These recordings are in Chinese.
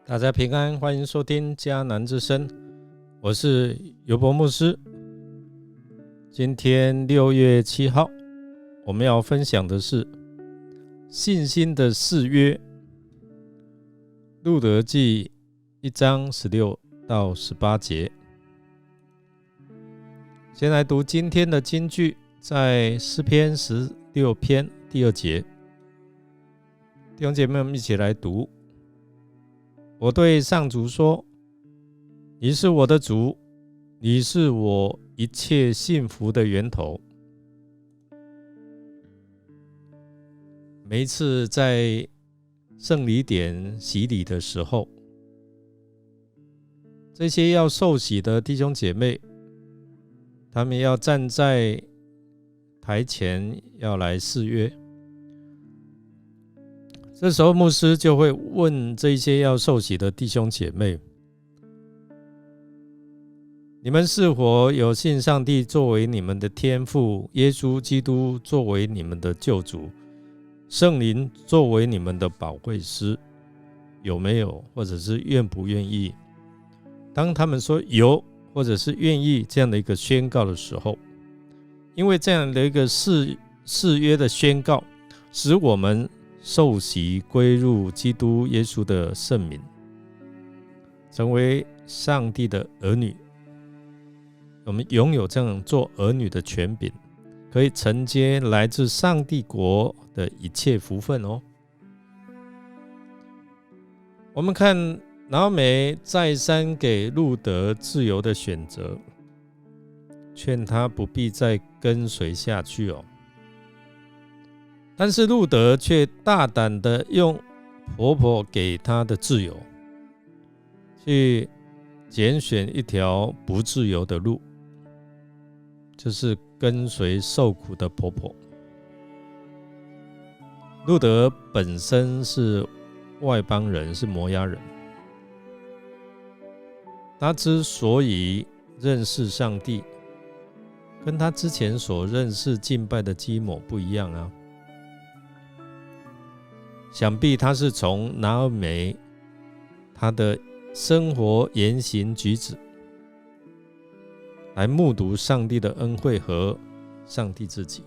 大家平安，欢迎收听迦南之声，我是尤伯牧师。今天6月7号，我们要分享的是信心的誓约，路得记1章16到18节。先来读今天的金句，在诗篇16篇第2节。弟兄姐妹们一起来读。我对上主说，你是我的主，你是我一切幸福的源头。每一次在圣礼典洗礼的时候，这些要受洗的弟兄姐妹，他们要站在台前要来誓约。这时候牧师就会问这些要受洗的弟兄姐妹，你们是否有信上帝作为你们的天父，耶稣基督作为你们的救主，圣灵作为你们的保惠师？有没有，或者是愿不愿意？当他们说有，或者是愿意这样的一个宣告的时候，因为这样的一个誓约的宣告，使我们受洗归入基督耶稣的圣名，成为上帝的儿女。我们拥有这样做儿女的权柄，可以承接来自上帝国的一切福分哦。我们看拿俄米再三给路得自由的选择，劝他不必再跟随下去哦。但是路得却大胆的用婆婆给他的自由，去拣选一条不自由的路，就是跟随受苦的婆婆。路得本身是外邦人，是摩押人，他之所以认识上帝，跟他之前所认识敬拜的基抹不一样啊。想必他是从拿俄米他的生活言行举止来目睹上帝的恩惠和上帝自己，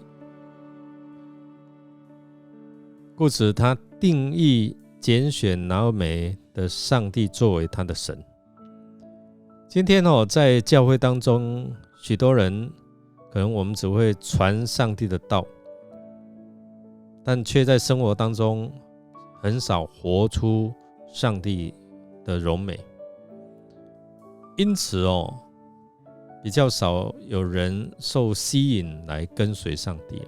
故此他定义拣选拿俄米的上帝作为他的神。今天在教会当中，许多人可能我们只会传上帝的道，但却在生活当中很少活出上帝的荣美，因此比较少有人受吸引来跟随上帝。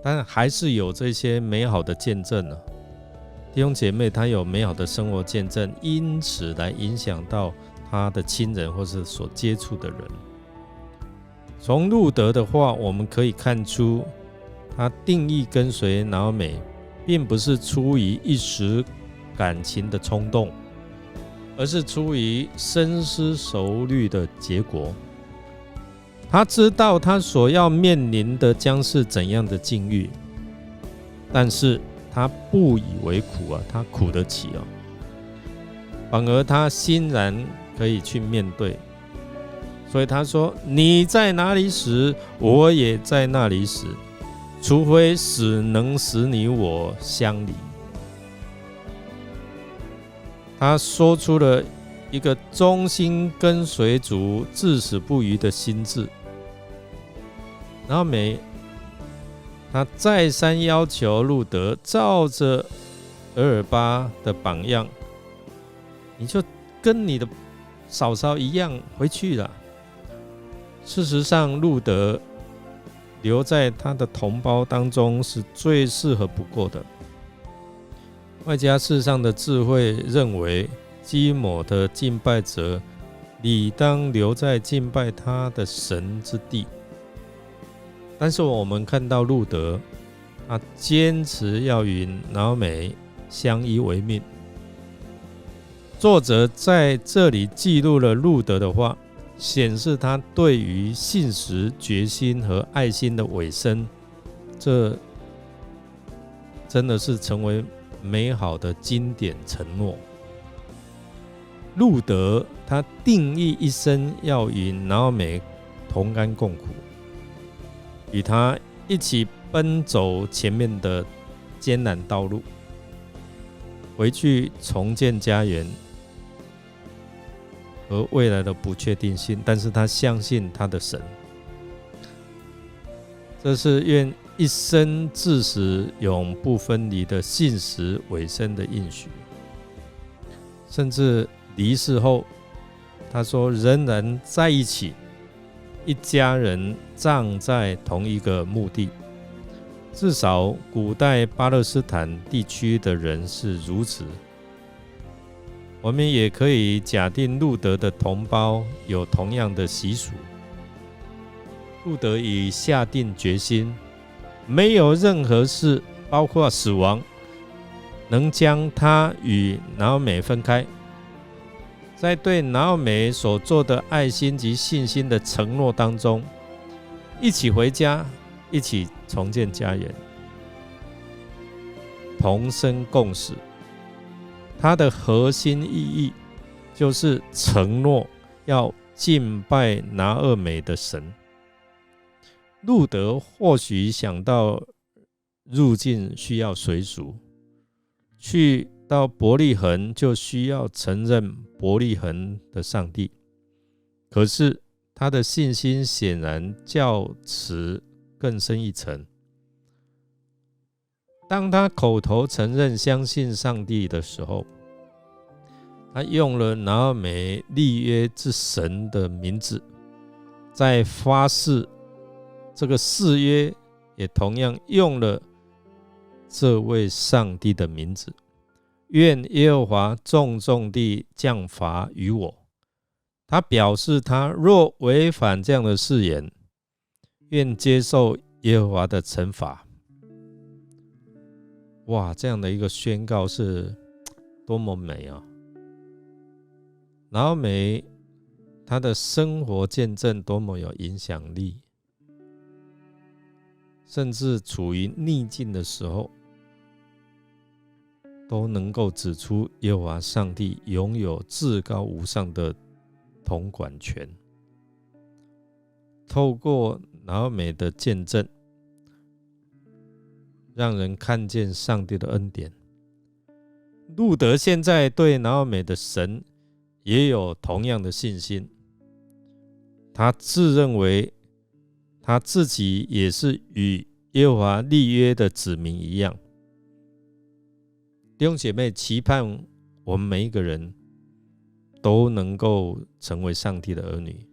但还是有这些美好的见证呢。弟兄姐妹他有美好的生活见证，因此来影响到他的亲人或是所接触的人。从路得的话，我们可以看出他定义跟随拿俄米并不是出于一时感情的冲动，而是出于深思熟虑的结果。他知道他所要面临的将是怎样的境遇，但是他不以为苦啊，他苦得起啊，反而他欣然可以去面对。所以他说，你在哪里死，我也在那里死，除非死能使你我相离。他说出了一个忠心跟随主、至死不渝的心志。然后他再三要求路得照着俄尔巴的榜样，你就跟你的嫂嫂一样回去了。事实上，路得留在他的同胞当中是最适合不过的。外加世上的智慧认为，基抹的敬拜者理当留在敬拜他的神之地。但是我们看到路得，他坚持要与拿俄米相依为命。作者在这里记录了路得的话，显示他对于信实、决心和爱心的委身，这真的是成为美好的经典承诺。路德他定义一生要与拿俄美同甘共苦，与他一起奔走前面的艰难道路，回去重建家园和未来的不确定性，但是他相信他的神。这是愿一生至死永不分离的信实委身的应许。甚至离世后，他说仍然在一起，一家人葬在同一个墓地。至少古代巴勒斯坦地区的人是如此。我们也可以假定路德的同胞有同样的习俗。路德已下定决心，没有任何事，包括死亡，能将他与拿俄美分开。在对拿俄美所做的爱心及信心的承诺当中，一起回家，一起重建家园，同生共死。它的核心意义就是承诺要敬拜拿俄美的神。路德或许想到入境需要随俗，去到伯利恒就需要承认伯利恒的上帝，可是他的信心显然较此更深一层。当他口头承认相信上帝的时候，他用了拿俄美立约之神的名字，在发誓，这个誓约也同样用了这位上帝的名字。愿耶和华重重地降罚于我。他表示，他若违反这样的誓言，愿接受耶和华的惩罚。哇，这样的一个宣告是多么美啊！拿俄美他的生活见证多么有影响力，甚至处于逆境的时候，都能够指出耶和华上帝拥有至高无上的统管权。透过拿俄美的见证，让人看见上帝的恩典。路德现在对拿俄美的神也有同样的信心，他自认为他自己也是与耶和华立约的子民一样。弟兄姐妹，期盼我们每一个人都能够成为上帝的儿女，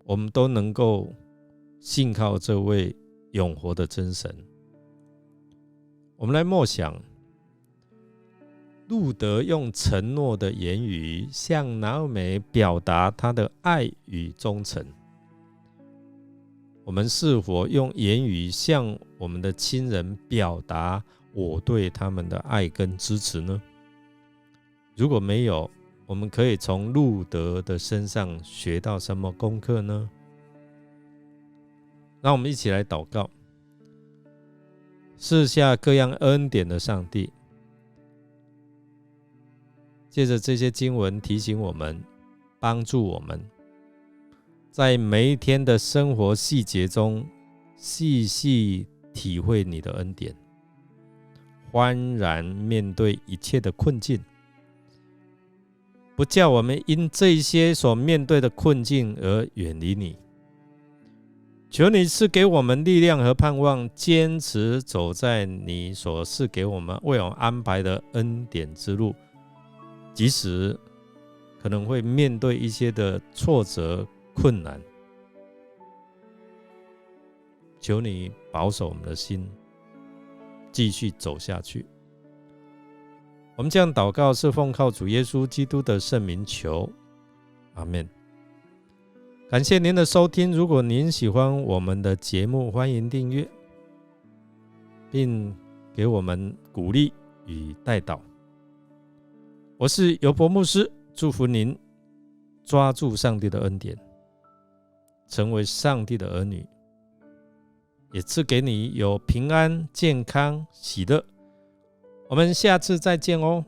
我们都能够信靠这位永活的真神。我们来默想，路德用承诺的言语向拿俄美表达他的爱与忠诚。我们是否用言语向我们的亲人表达我对他们的爱跟支持呢？如果没有，我们可以从路德的身上学到什么功课呢？让我们一起来祷告。赐下各样恩典的上帝，借着这些经文提醒我们，帮助我们在每一天的生活细节中细细体会你的恩典，欢然面对一切的困境，不叫我们因这些所面对的困境而远离你。求你赐给我们力量和盼望，坚持走在你所赐给我们为我们安排的恩典之路，即使可能会面对一些的挫折困难。求你保守我们的心，继续走下去。我们这样祷告是奉靠主耶稣基督的圣名求，阿们。感谢您的收听，如果您喜欢我们的节目，欢迎订阅并给我们鼓励与代祷。我是尤伯牧师，祝福您抓住上帝的恩典，成为上帝的儿女，也赐给你有平安、健康、喜乐，我们下次再见哦。